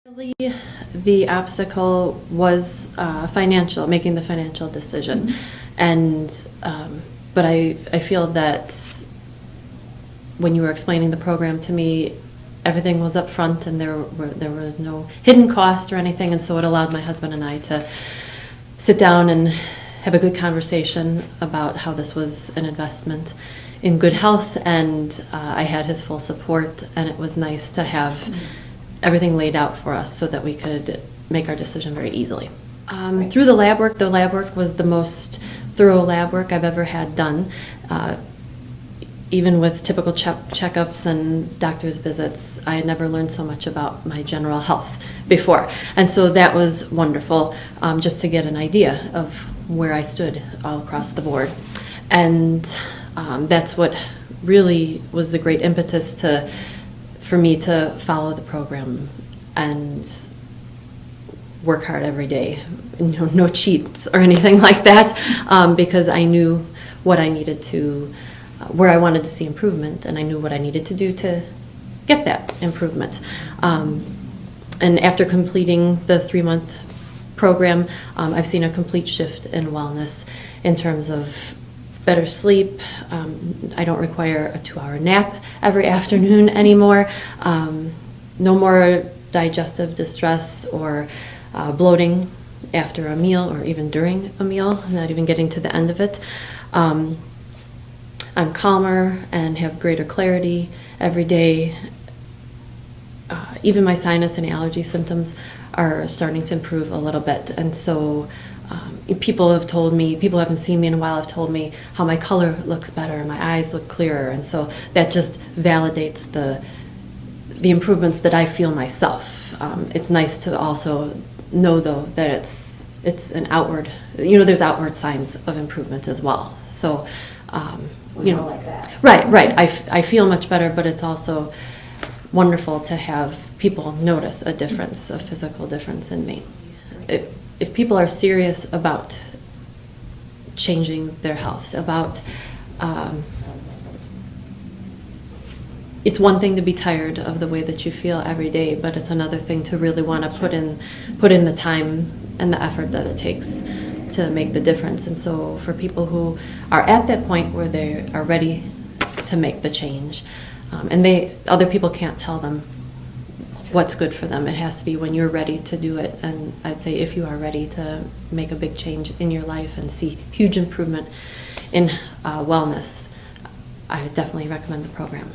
Really, the obstacle was financial, making the financial decision. And but I feel that when you were explaining the program to me, everything was up front and there was no hidden cost or anything, and so it allowed my husband and I to sit down and have a good conversation about how this was an investment in good health, and I had his full support, and it was nice to have everything laid out for us so that we could make our decision very easily. Through the lab work was the most thorough lab work I've ever had done. Even with typical checkups and doctor's visits, I had never learned so much about my general health before. And so that was wonderful, just to get an idea of where I stood all across the board. And that's what really was the great impetus for me to follow the program and work hard every day. No cheats or anything like that, because I knew what I needed to, where I wanted to see improvement, and I knew what I needed to do to get that improvement. And after completing the 3-month program, I've seen a complete shift in wellness in terms of better sleep. I don't require a 2-hour nap every afternoon anymore. No more digestive distress or bloating after a meal or even during a meal, not even getting to the end of it. I'm calmer and have greater clarity every day. Even my sinus and allergy symptoms are starting to improve a little bit, and so people who haven't seen me in a while have told me how my color looks better, my eyes look clearer, and so that just validates the improvements that I feel myself. It's nice to also know, though, that it's an outward, there's outward signs of improvement as well. So, like that. Right. I feel much better, but it's also wonderful to have people notice a difference, a physical difference in me. If people are serious about changing their health, it's one thing to be tired of the way that you feel every day, but it's another thing to really want to put in the time and the effort that it takes to make the difference. And so for people who are at that point where they are ready to make the change, and other people can't tell them what's good for them. It has to be when you're ready to do it. And I'd say if you are ready to make a big change in your life and see huge improvement in wellness, I would definitely recommend the program.